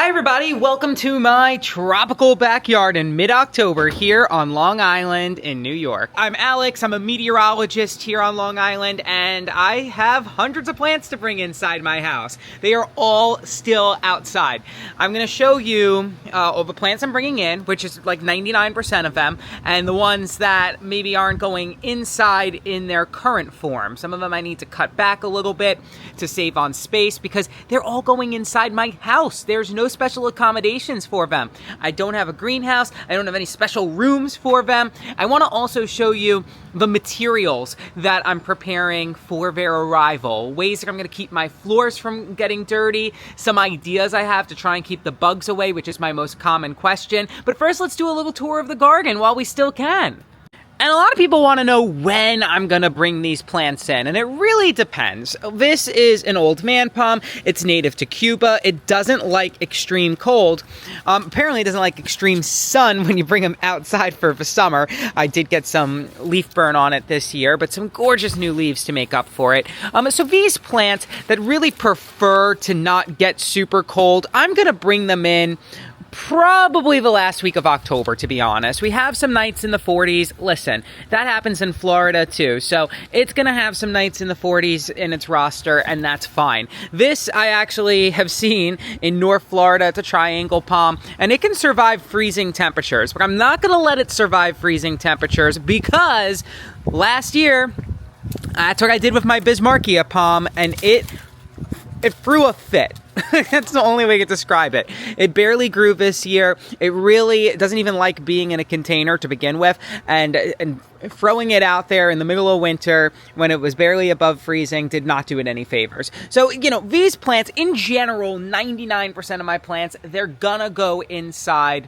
Hi everybody, welcome to my tropical backyard in mid-October here on Long Island in New York. I'm Alex, I'm a meteorologist here on Long Island, and I have hundreds of plants to bring inside my house. They are all still outside. I'm gonna show you all the plants I'm bringing in, which is like 99% of them, and the ones that maybe aren't going inside in their current form. Some of them I need to cut back a little bit to save on space because they're all going inside my house. There's no special accommodations for them. I don't have a greenhouse. I don't have any special rooms for them. I want to also show you the materials that I'm preparing for their arrival, ways that I'm going to keep my floors from getting dirty, some ideas I have to try and keep the bugs away, which is my most common question. But first, let's do a little tour of the garden while we still can. And a lot of people want to know when I'm going to bring these plants in, and it really depends. This is an old man palm. It's native to Cuba. It doesn't like extreme cold. Apparently it doesn't like extreme sun when you bring them outside for the summer. I did get some leaf burn on it this year, but some gorgeous new leaves to make up for it. So these plants that really prefer to not get super cold, I'm going to bring them in probably the last week of October, to be honest. We have some nights in the 40s. Listen, that happens in Florida too. So it's going to have some nights in the 40s in its roster, and that's fine. This I actually have seen in North Florida. It's a triangle palm, and it can survive freezing temperatures. But I'm not going to let it survive freezing temperatures because last year, that's what I did with my Bismarckia palm, and it threw a fit. That's the only way to describe it. It barely grew this year. It really doesn't even like being in a container to begin with, and throwing it out there in the middle of winter when it was barely above freezing did not do it any favors. So, these plants, in general, 99% of my plants, they're gonna go inside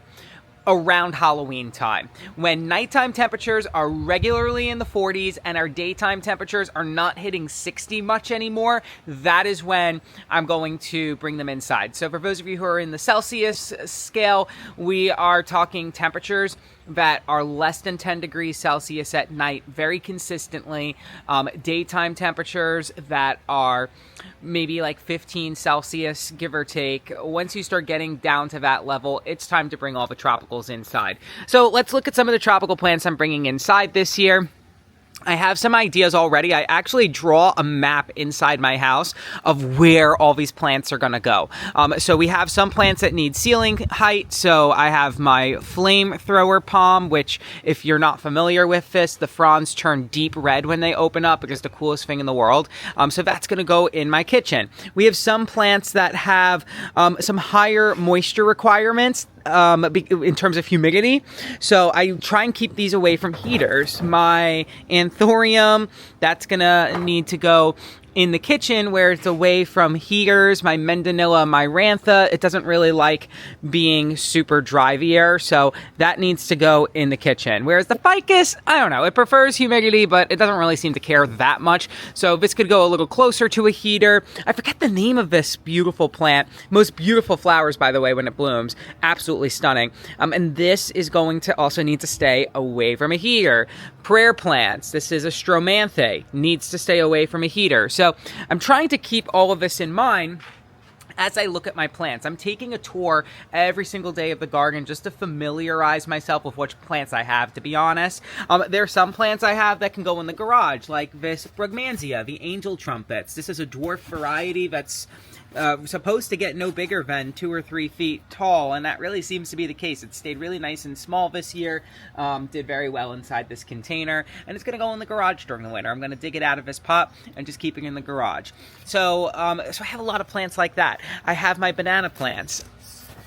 around Halloween time, when nighttime temperatures are regularly in the 40s and our daytime temperatures are not hitting 60 much anymore. That is when I'm going to bring them inside. So for those of you who are in the Celsius scale, we are talking temperatures that are less than 10 degrees Celsius at night very consistently. Daytime temperatures that are maybe like 15 Celsius, give or take. Once you start getting down to that level, it's time to bring all the tropicals inside. So let's look at some of the tropical plants I'm bringing inside this year. I have some ideas already. I actually draw a map inside my house of where all these plants are going to go. So we have some plants that need ceiling height. So I have my flamethrower palm, which if you're not familiar with this, the fronds turn deep red when they open up because it's the coolest thing in the world. So that's going to go in my kitchen. We have some plants that have some higher moisture requirements in terms of humidity. So I try and keep these away from heaters. My anthurium, that's gonna need to go in the kitchen where it's away from heaters. My Mandanilla myrantha, it doesn't really like being super dry the air, so that needs to go in the kitchen. Whereas the ficus, I don't know, it prefers humidity, but it doesn't really seem to care that much. So this could go a little closer to a heater. I forget the name of this beautiful plant. Most beautiful flowers, by the way, when it blooms. Absolutely stunning. And this is going to also need to stay away from a heater. Prayer plants, this is a stromanthe, needs to stay away from a heater. So I'm trying to keep all of this in mind as I look at my plants. I'm taking a tour every single day of the garden just to familiarize myself with which plants I have, to be honest. There are some plants I have that can go in the garage, like this Brugmansia, the angel trumpets. This is a dwarf variety that's supposed to get no bigger than 2 or 3 feet tall, and that really seems to be the case. It stayed really nice and small this year, did very well inside this container, and it's going to go in the garage during the winter. I'm going to dig it out of this pot and just keep it in the garage. So I have a lot of plants like that. I have my banana plants.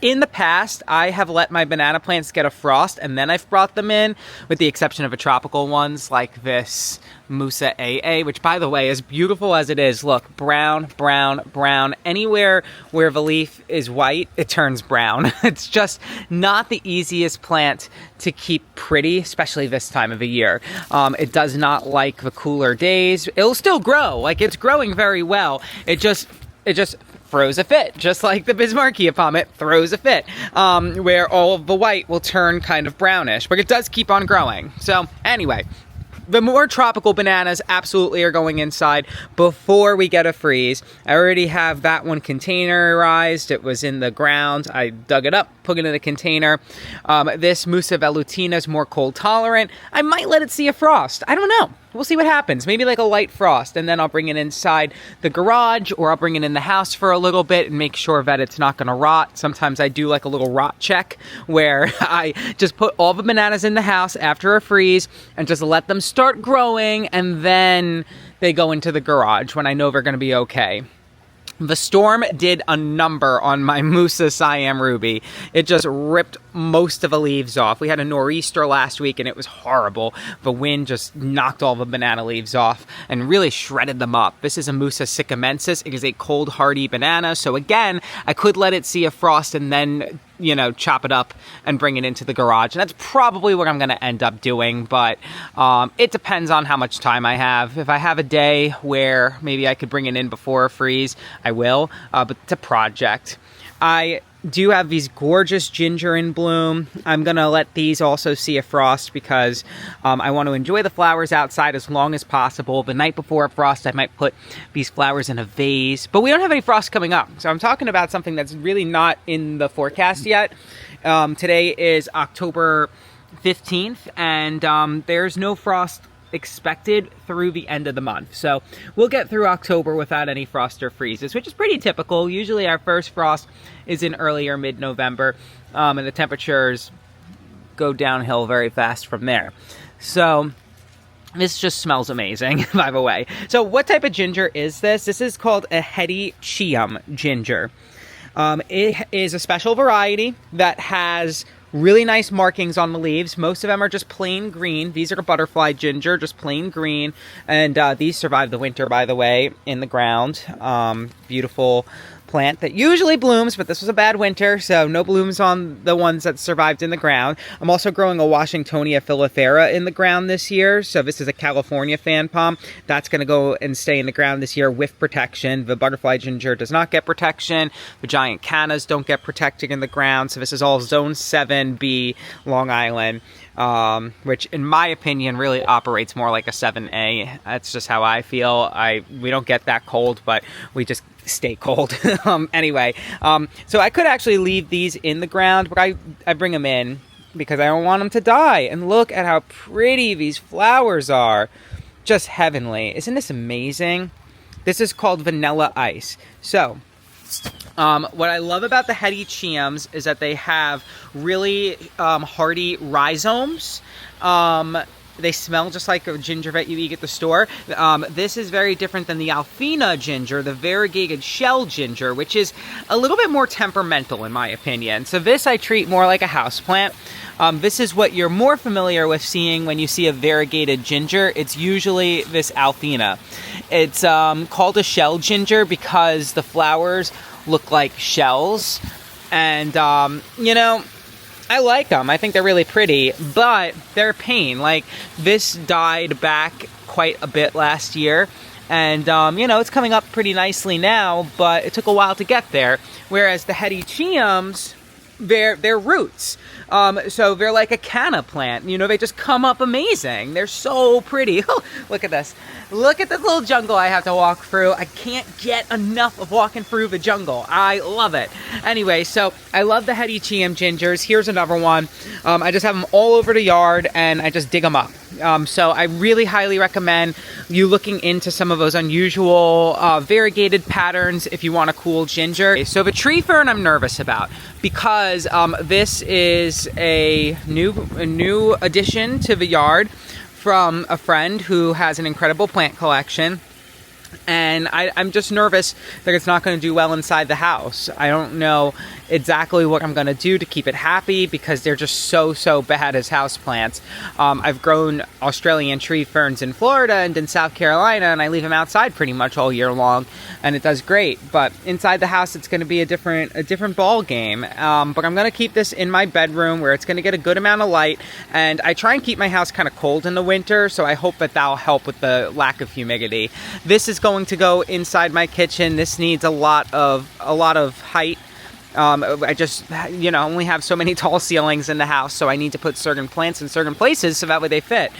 In the past, I have let my banana plants get a frost, and then I've brought them in, with the exception of the tropical ones, like this Musa AA, which, by the way, as beautiful as it is, look, brown, brown, brown. Anywhere where the leaf is white, it turns brown. It's just not the easiest plant to keep pretty, especially this time of the year. It does not like the cooler days. It'll still grow, like it's growing very well. It just throws a fit, just like the Bismarckia palm. It throws a fit, where all of the white will turn kind of brownish, but it does keep on growing. So anyway, the more tropical bananas absolutely are going inside before we get a freeze. I already have that one containerized. It was in the ground. I dug it up, put it in a container. This Musa velutina is more cold tolerant. I might let it see a frost. I don't know. We'll see what happens. Maybe like a light frost, and then I'll bring it inside the garage, or I'll bring it in the house for a little bit and make sure that it's not going to rot. Sometimes I do like a little rot check where I just put all the bananas in the house after a freeze and just let them start growing, and then they go into the garage when I know they're going to be okay. The storm did a number on my Musa Siam Ruby. It just ripped most of the leaves off. We had a nor'easter last week and it was horrible. The wind just knocked all the banana leaves off and really shredded them up. This is a Musa sycamensis. It is a cold, hardy banana. So again, I could let it see a frost and then, you know, chop it up and bring it into the garage. And that's probably what I'm going to end up doing. But it depends on how much time I have. If I have a day where maybe I could bring it in before a freeze, I will. But it's a project. I do have these gorgeous ginger in bloom. I'm going to let these also see a frost because I want to enjoy the flowers outside as long as possible. The night before a frost, I might put these flowers in a vase. But we don't have any frost coming up. So I'm talking about something that's really not in the forecast yet. Today is October 15th, and there's no frost expected through the end of the month. So we'll get through October without any frost or freezes, which is pretty typical. Usually our first frost is in early or mid-November, and the temperatures go downhill very fast from there. So this just smells amazing, by the way. So what type of ginger is this? This is called a Heady Cheam ginger. It is a special variety that has really nice markings on the leaves. Most of them are just plain green. These are butterfly ginger, just plain green. And these survive the winter, by the way, in the ground. Beautiful plant that usually blooms, but this was a bad winter, so no blooms on the ones that survived in the ground. I'm also growing a Washingtonia filifera in the ground this year, so this is a California fan palm. That's going to go and stay in the ground this year with protection. The butterfly ginger does not get protection. The giant cannas don't get protected in the ground, so this is all Zone 7B Long Island. Which in my opinion really operates more like a 7A. That's just how I feel. We don't get that cold, but we just stay cold. Anyway, so I could actually leave these in the ground, but I bring them in because I don't want them to die. And look at how pretty these flowers are. Just heavenly. Isn't this amazing? This is called Vanilla Ice. So what I love about the Heady Cheams is that they have really hardy rhizomes. They smell just like a ginger that you eat at the store. This is very different than the Alfina ginger, the variegated shell ginger, which is a little bit more temperamental in my opinion. So this I treat more like a houseplant. This is what you're more familiar with seeing when you see a variegated ginger. It's usually this Alfina. It's called a shell ginger because the flowers look like shells. And, you know, I like them. I think they're really pretty, but they're a pain. Like, this died back quite a bit last year. And, you know, it's coming up pretty nicely now, but it took a while to get there. Whereas the Heady Cheams, they're roots. So they're like a canna plant. You know, they just come up amazing. They're so pretty. Look at this. Look at this little jungle I have to walk through. I can't get enough of walking through the jungle. I love it. Anyway, so I love the Heady Cheam gingers. Here's another one. I just have them all over the yard and I just dig them up. So I really highly recommend you looking into some of those unusual variegated patterns if you want a cool ginger. So the tree fern I'm nervous about because this is a new addition to the yard from a friend who has an incredible plant collection. And I'm just nervous that it's not going to do well inside the house. I don't know exactly what I'm going to do to keep it happy because they're just so bad as houseplants. I've grown Australian tree ferns in Florida and in South Carolina, and I leave them outside pretty much all year long, and it does great. But inside the house, it's going to be a different ball game. But I'm going to keep this in my bedroom where it's going to get a good amount of light, and I try and keep my house kind of cold in the winter, so I hope that that'll help with the lack of humidity. This is going to go inside my kitchen. This needs a lot of height I just, only have so many tall ceilings in the house, so I need to put certain plants in certain places so that way they fit.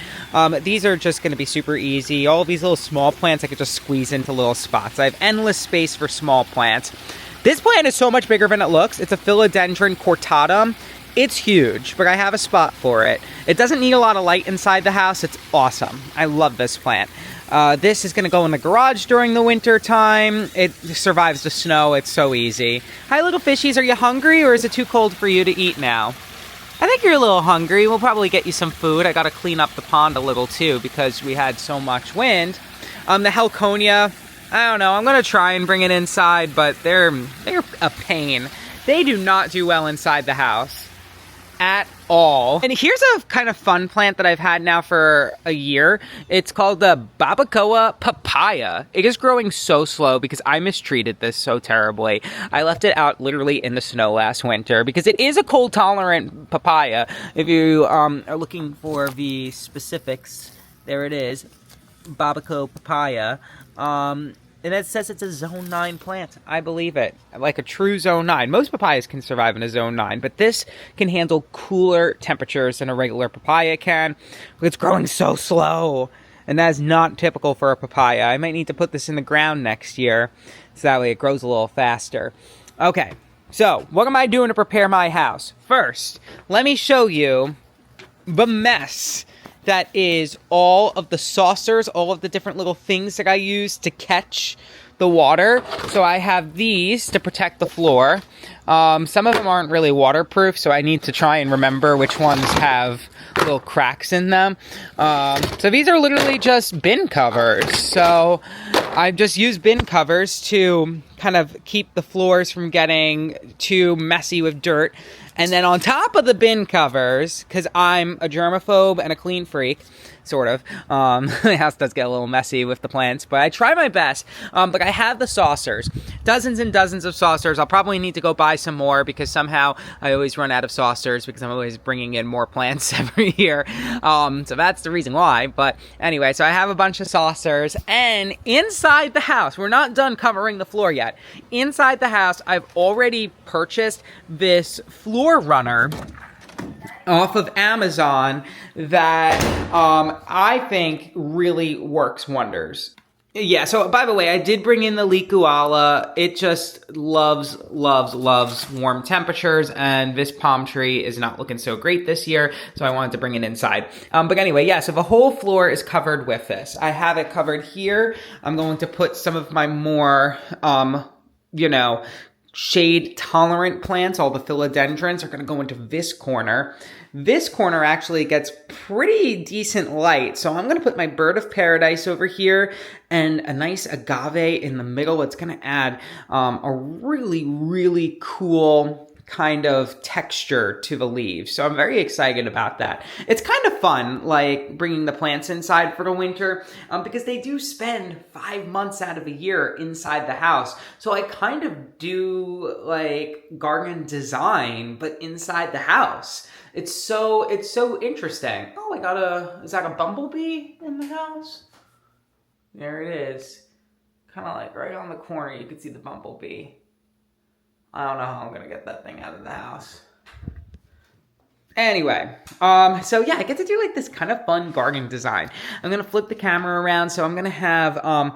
These are just going to be super easy. All of these little small plants I could just squeeze into little spots. I have endless space for small plants. This plant is so much bigger than it looks. It's a Philodendron cortatum. It's huge, but I have a spot for it. It doesn't need a lot of light inside the house. It's awesome. I love this plant. This is going to go in the garage during the winter time. It survives the snow. It's so easy. Hi, little fishies. Are you hungry, or is it too cold for you to eat now? I think you're a little hungry. We'll probably get you some food. I got to clean up the pond a little, too, because we had so much wind. The Helconia, I don't know. I'm going to try and bring it inside, but they're a pain. They do not do well inside the house at all. And here's a kind of fun plant that I've had now for a year. It's called the Babacoa papaya. It is growing so slow because I mistreated this so terribly. I left it out literally in the snow last winter because it is a cold tolerant papaya. If you are looking for the specifics, there it is, Babacoa papaya. And it says it's a zone 9 plant. I believe it. Like a true zone 9. Most papayas can survive in a zone 9, but this can handle cooler temperatures than a regular papaya can. It's growing so slow, and that is not typical for a papaya. I might need to put this in the ground next year, so that way it grows a little faster. Okay, so what am I doing to prepare my house? First, let me show you the mess that is all of the saucers, all of the different little things that I use to catch the water. So I have these to protect the floor. Some of them aren't really waterproof, so I need to try and remember which ones have little cracks in them. So these are literally just bin covers. So I've just used bin covers to kind of keep the floors from getting too messy with dirt. And then on top of the bin covers, because I'm a germaphobe and a clean freak, sort of. The house does get a little messy with the plants, but I try my best. But I have the saucers. Dozens and dozens of saucers. I'll probably need to go buy some more because somehow I always run out of saucers because I'm always bringing in more plants every year. So that's the reason why. But anyway, so I have a bunch of saucers. And inside the house, we're not done covering the floor yet. Inside the house, I've already purchased this floor runner off of Amazon that I think really works wonders. Yeah, so by the way, I did bring in the Licuala. It just loves warm temperatures, and this palm tree is not looking so great this year, so I wanted to bring it inside. But anyway, yeah, so the whole floor is covered with this. I have it covered here. I'm going to put some of my more, shade-tolerant plants. All the philodendrons are going to go into this corner. This corner actually gets pretty decent light, so I'm going to put my bird of paradise over here and a nice agave in the middle. It's going to add a really, really cool kind of texture to the leaves. So I'm very excited about that. It's kind of fun, like bringing the plants inside for the winter, because they do spend 5 months out of the year inside the house. So I kind of do like garden design, but inside the house. It's so interesting. Oh, is that a bumblebee in the house? There it is. Kind of like right on the corner, you can see the bumblebee. I don't know how I'm gonna get that thing out of the house. Anyway, so yeah, I get to do like this kind of fun garden design. I'm gonna flip the camera around, so I'm gonna have, my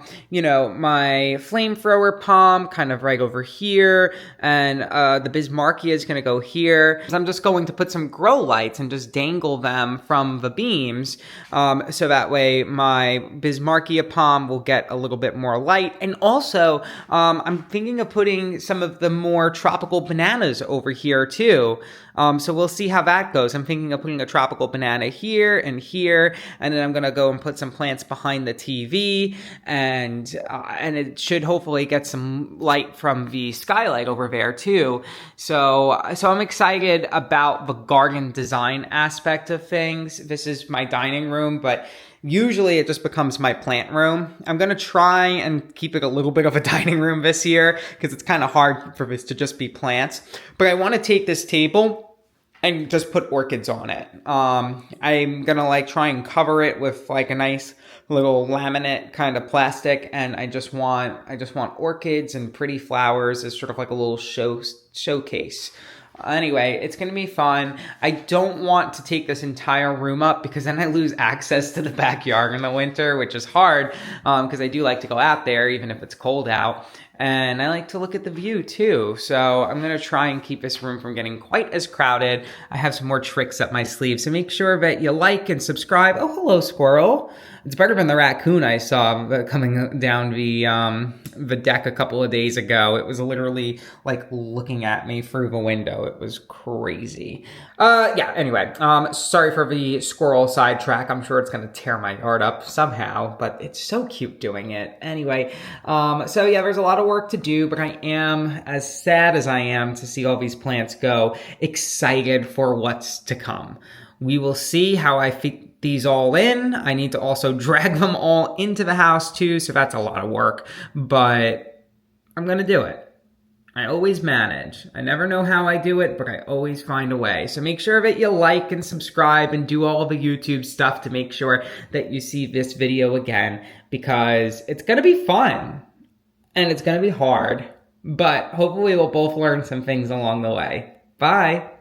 flamethrower palm kind of right over here, and the Bismarckia is gonna go here. So I'm just going to put some grow lights and just dangle them from the beams, so that way my Bismarckia palm will get a little bit more light. And also, I'm thinking of putting some of the more tropical bananas over here too. So we'll see how that goes. I'm thinking of putting a tropical banana here, and then I'm gonna go and put some plants behind the TV, and it should hopefully get some light from the skylight over there too. So I'm excited about the garden design aspect of things. This is my dining room, but usually it just becomes my plant room. I'm going to try and keep it a little bit of a dining room this year because it's kind of hard for this to just be plants. But I want to take this table and just put orchids on it. I'm gonna like try and cover it with like a nice little laminate kind of plastic, and I just want orchids and pretty flowers as sort of like a little showcase. Anyway, it's going to be fun. I don't want to take this entire room up because then I lose access to the backyard in the winter, which is hard because I do like to go out there even if it's cold out. And I like to look at the view too. So I'm going to try and keep this room from getting quite as crowded. I have some more tricks up my sleeve. So make sure that you like and subscribe. Oh, hello, squirrel. It's better than the raccoon I saw coming down the deck a couple of days ago. It was literally like looking at me through the window. It was crazy. Anyway, sorry for the squirrel sidetrack. I'm sure it's going to tear my yard up somehow, but it's so cute doing it. Anyway, so yeah, there's a lot of work to do, but I am, as sad as I am to see all these plants go, excited for what's to come. We will see how I fit these all in. I need to also drag them all into the house too, so that's a lot of work, but I'm gonna do it. I always manage. I never know how I do it, but I always find a way. So make sure that you like and subscribe and do all the YouTube stuff to make sure that you see this video again, because it's gonna be fun and it's gonna be hard, but hopefully we'll both learn some things along the way. Bye.